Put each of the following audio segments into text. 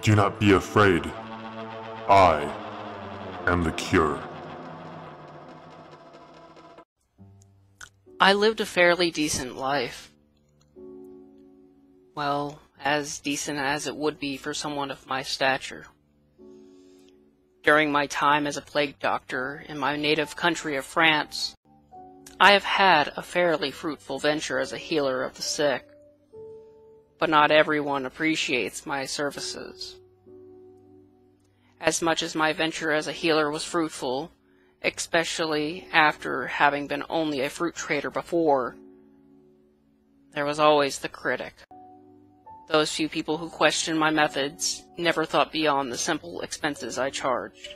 Do not be afraid. I am the cure. I lived a fairly decent life. Well, as decent as it would be for someone of my stature. During my time as a plague doctor in my native country of France, I have had a fairly fruitful venture as a healer of the sick, but not everyone appreciates my services. As much as my venture as a healer was fruitful, especially after having been only a fruit trader before, there was always the critic. Those few people who questioned my methods never thought beyond the simple expenses I charged.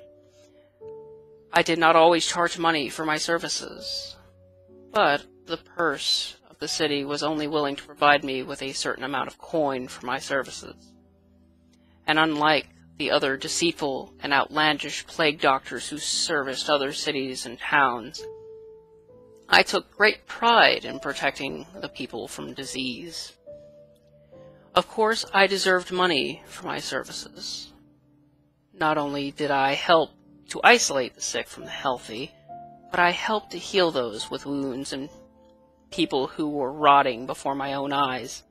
I did not always charge money for my services, but the purse of the city was only willing to provide me with a certain amount of coin for my services. And unlike the other deceitful and outlandish plague doctors who serviced other cities and towns, I took great pride in protecting the people from disease. Of course, I deserved money for my services. Not only did I help to isolate the sick from the healthy, but I helped to heal those with wounds and people who were rotting before my own eyes.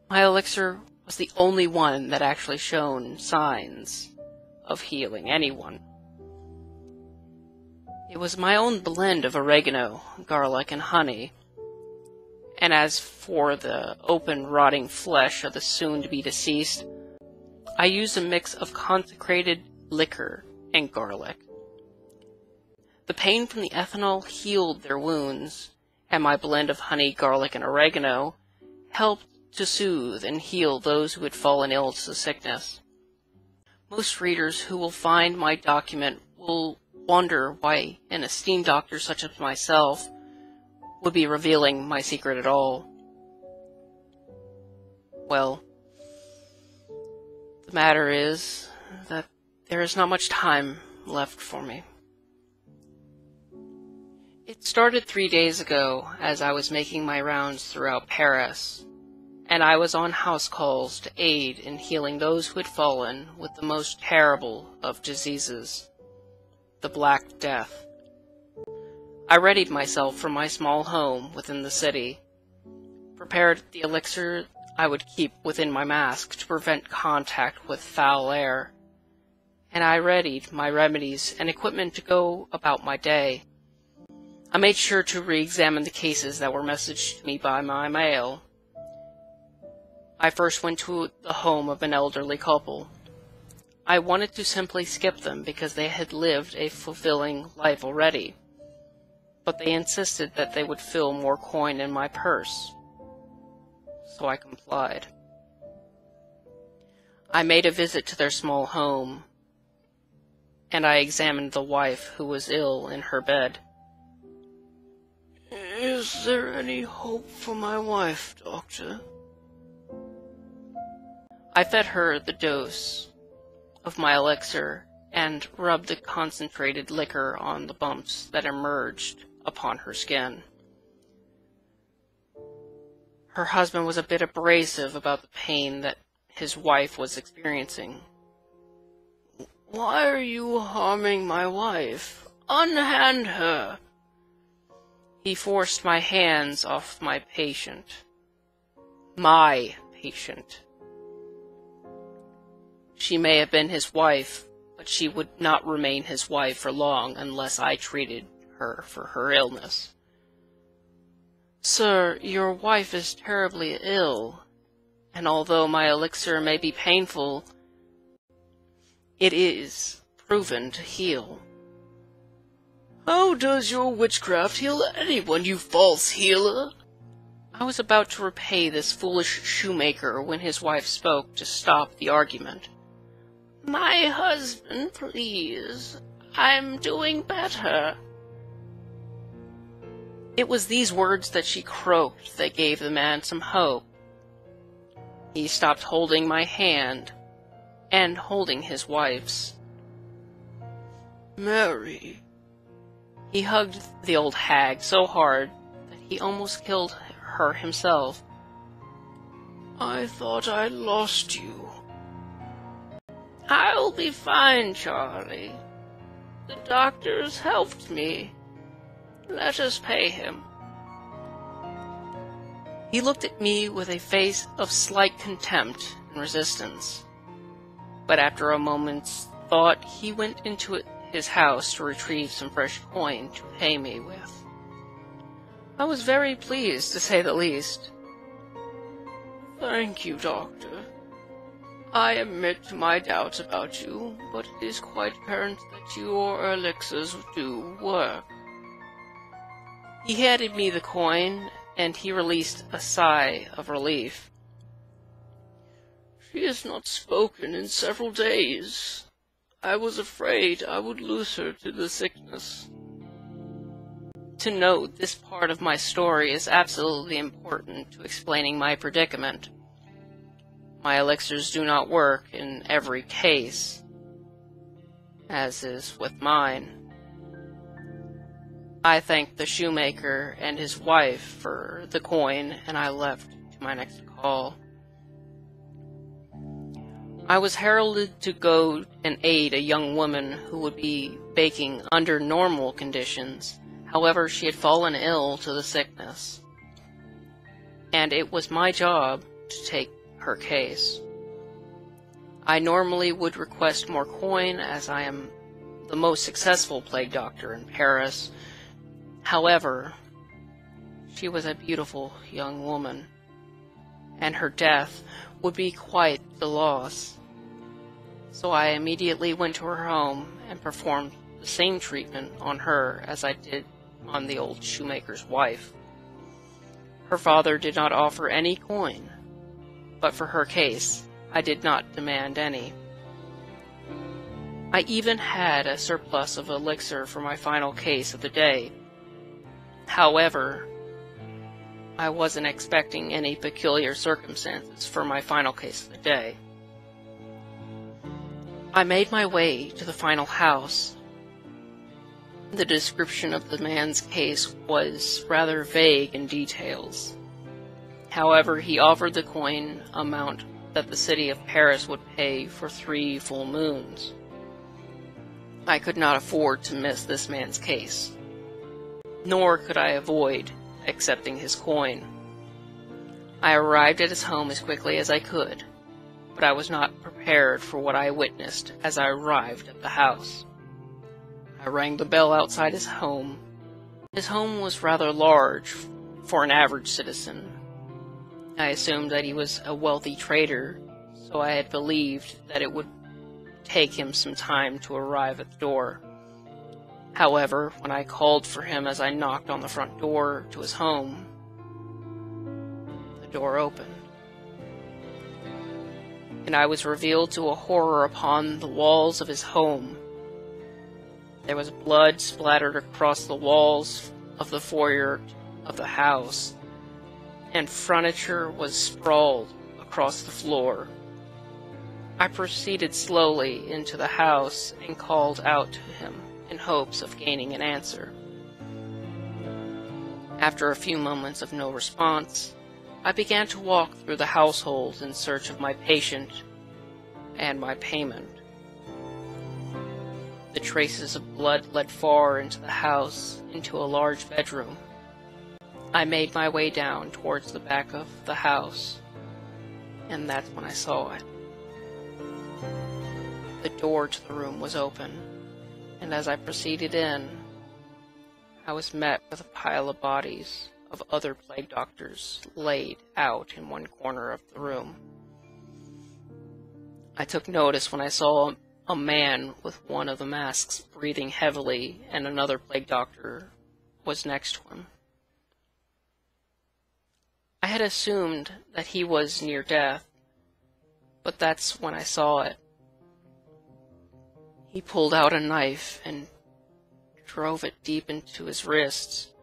My elixir was the only one that actually showed signs of healing anyone. It was my own blend of oregano, garlic, and honey. And as for the open, rotting flesh of the soon-to-be-deceased, I used a mix of consecrated liquor and garlic. The pain from the ethanol healed their wounds, and my blend of honey, garlic, and oregano helped to soothe and heal those who had fallen ill to the sickness. Most readers who will find my document will wonder why an esteemed doctor such as myself would be revealing my secret at all. Well, the matter is that there is not much time left for me. It started 3 days ago as I was making my rounds throughout Paris, and I was on house calls to aid in healing those who had fallen with the most terrible of diseases, the Black Death. I readied myself for my small home within the city, prepared the elixir I would keep within my mask to prevent contact with foul air, and I readied my remedies and equipment to go about my day. I made sure to re-examine the cases that were messaged to me by my mail. I first went to the home of an elderly couple. I wanted to simply skip them because they had lived a fulfilling life already, but they insisted that they would fill more coin in my purse, so I complied. I made a visit to their small home, and I examined the wife who was ill in her bed. "Is there any hope for my wife, doctor?" I fed her the dose of my elixir and rubbed the concentrated liquor on the bumps that emerged upon her skin. Her husband was a bit abrasive about the pain that his wife was experiencing. "Why are you harming my wife? Unhand her!" He forced my hands off my patient. My patient. She may have been his wife, but she would not remain his wife for long unless I treated her for her illness. "Sir, your wife is terribly ill, and although my elixir may be painful, it is proven to heal." "How does your witchcraft heal anyone, you false healer?" I was about to repay this foolish shoemaker when his wife spoke to stop the argument. "My husband, please. I'm doing better." It was these words that she croaked that gave the man some hope. He stopped holding my hand and holding his wife's. "Mary." He hugged the old hag so hard that he almost killed her himself. "I thought I lost you. "I'll be fine, Charlie. The doctor's helped me. Let us pay him." He looked at me with a face of slight contempt and resistance, but after a moment's thought he went into his house to retrieve some fresh coin to pay me with. I was very pleased, to say the least. "Thank you, Doctor. I admit my doubts about you, but it is quite apparent that your elixirs do work." He handed me the coin, and he released a sigh of relief. "She has not spoken in several days. I was afraid I would lose her to the sickness." To note, this part of my story is absolutely important to explaining my predicament. My elixirs do not work in every case, as is with mine. I thanked the shoemaker and his wife for the coin, and I left to my next call. I was heralded to go and aid a young woman who would be baking under normal conditions. However, she had fallen ill to the sickness, and it was my job to take her case. I normally would request more coin, as I am the most successful plague doctor in Paris. However, she was a beautiful young woman, and her death would be quite the loss. So I immediately went to her home and performed the same treatment on her as I did on the old shoemaker's wife. Her father did not offer any coin, but for her case, I did not demand any. I even had a surplus of elixir for my final case of the day. However, I wasn't expecting any peculiar circumstances for my final case of the day. I made my way to the final house. The description of the man's case was rather vague in details. However, he offered the coin amount that the city of Paris would pay for 3 full moons. I could not afford to miss this man's case, nor could I avoid accepting his coin. I arrived at his home as quickly as I could, but I was not prepared for what I witnessed as I arrived at the house. I rang the bell outside his home. His home was rather large for an average citizen. I assumed that he was a wealthy trader, so I had believed that it would take him some time to arrive at the door. However, when I called for him as I knocked on the front door to his home, the door opened, and I was revealed to a horror upon the walls of his home. There was blood splattered across the walls of the foyer of the house, and furniture was sprawled across the floor. I proceeded slowly into the house and called out to him in hopes of gaining an answer. After a few moments of no response, I began to walk through the household in search of my patient and my payment. The traces of blood led far into the house, into a large bedroom. I made my way down towards the back of the house, and that's when I saw it. The door to the room was open, and as I proceeded in, I was met with a pile of bodies of other plague doctors laid out in one corner of the room. I took notice when I saw a man with one of the masks breathing heavily, and another plague doctor was next to him. I had assumed that he was near death, but that's when I saw it. He pulled out a knife and drove it deep into his wrists,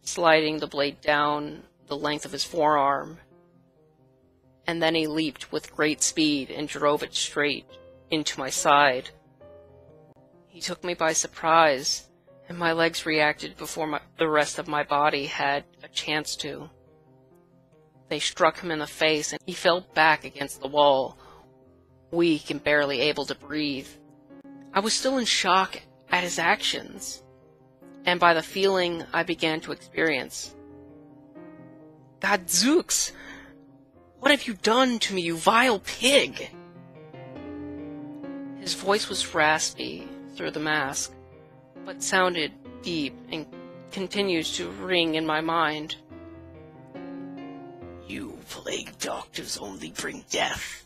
sliding the blade down the length of his forearm, and then he leaped with great speed and drove it straight into my side. He took me by surprise, and my legs reacted before the rest of my body had a chance to. They struck him in the face, and he fell back against the wall, weak and barely able to breathe. I was still in shock at his actions, and by the feeling I began to experience. Gadzooks! What have you done to me, you vile pig? His voice was raspy through the mask, but sounded deep and continues to ring in my mind. You plague doctors only bring death.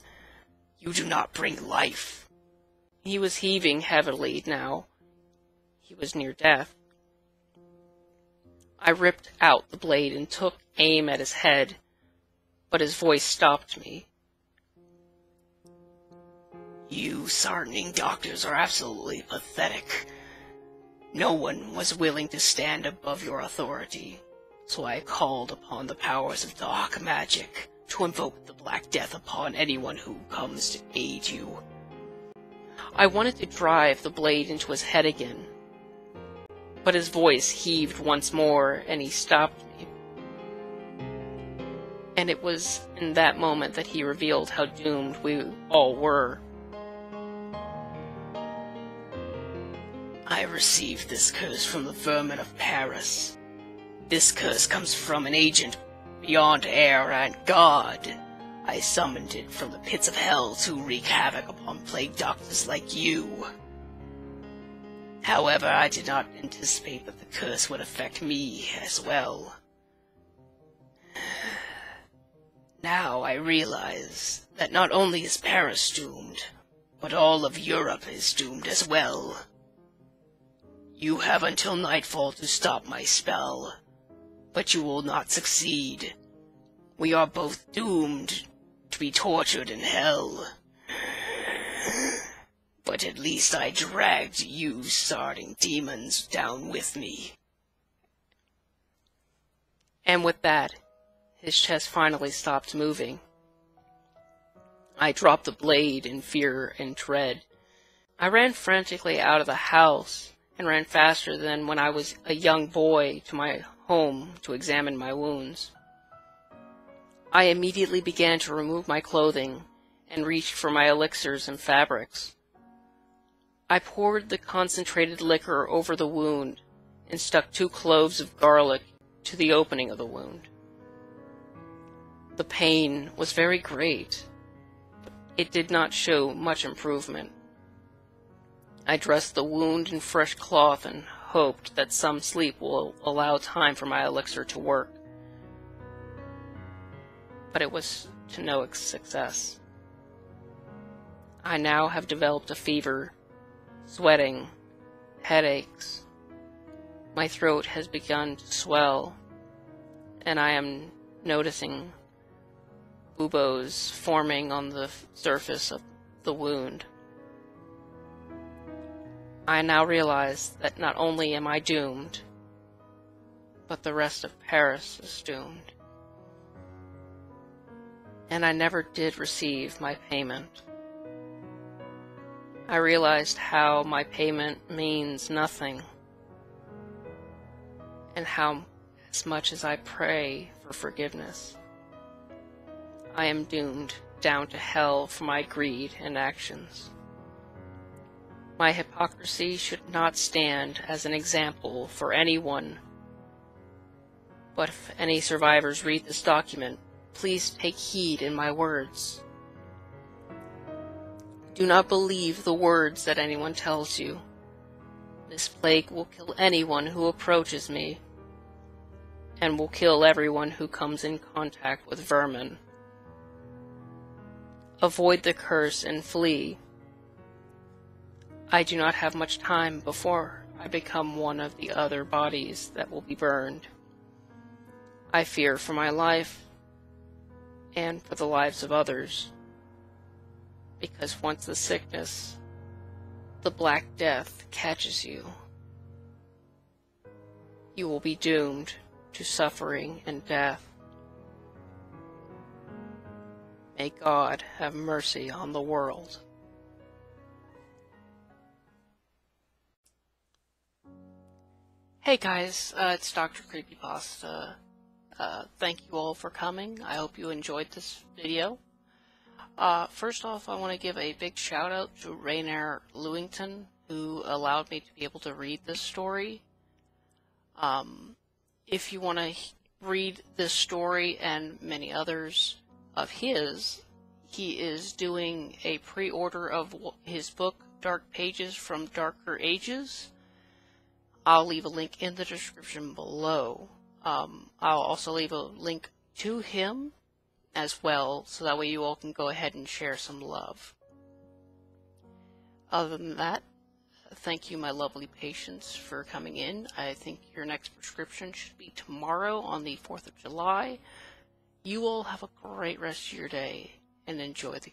You do not bring life. He was heaving heavily now. He was near death. I ripped out the blade and took aim at his head, but his voice stopped me. You sartaning doctors are absolutely pathetic. No one was willing to stand above your authority, so I called upon the powers of dark magic to invoke the Black Death upon anyone who comes to aid you. I wanted to drive the blade into his head again, but his voice heaved once more and he stopped me. And it was in that moment that he revealed how doomed we all were. I received this curse from the vermin of Paris. This curse comes from an agent beyond air and God. I summoned it from the pits of hell to wreak havoc upon plague doctors like you. However, I did not anticipate that the curse would affect me as well. Now I realize that not only is Paris doomed, but all of Europe is doomed as well. You have until nightfall to stop my spell, but you will not succeed. We are both doomed to be tortured in hell. But at least I dragged you starting demons down with me. And with that, his chest finally stopped moving. I dropped the blade in fear and dread. I ran frantically out of the house, and ran faster than when I was a young boy to my home to examine my wounds. I immediately began to remove my clothing and reached for my elixirs and fabrics. I poured the concentrated liquor over the wound and stuck 2 cloves of garlic to the opening of the wound. The pain was very great, but it did not show much improvement. I dressed the wound in fresh cloth and hoped that some sleep will allow time for my elixir to work. But it was to no success. I now have developed a fever, sweating, headaches. My throat has begun to swell, and I am noticing buboes forming on the surface of the wound. I now realize that not only am I doomed, but the rest of Paris is doomed. And I never did receive my payment. I realized how my payment means nothing, and how, as much as I pray for forgiveness, I am doomed down to hell for my greed and actions. My hypocrisy should not stand as an example for anyone, but if any survivors read this document, please take heed in my words. Do not believe the words that anyone tells you. This plague will kill anyone who approaches me, and will kill everyone who comes in contact with vermin. Avoid the curse and flee. I do not have much time before I become one of the other bodies that will be burned. I fear for my life and for the lives of others, because once the sickness, the Black Death, catches you, you will be doomed to suffering and death. May God have mercy on the world. Hey guys, it's Dr. Creepypasta. Thank you all for coming. I hope you enjoyed this video. First off, I want to give a big shout out to Raener Lewington, who allowed me to be able to read this story. If you want to read this story and many others of his, he is doing a pre-order of his book, Dark Pages from Darker Ages. I'll leave a link in the description below. I'll also leave a link to him as well, so that way you all can go ahead and share some love. Other than that, thank you, my lovely patients, for coming in. I think your next prescription should be tomorrow on the 4th of July. You all have a great rest of your day, and enjoy the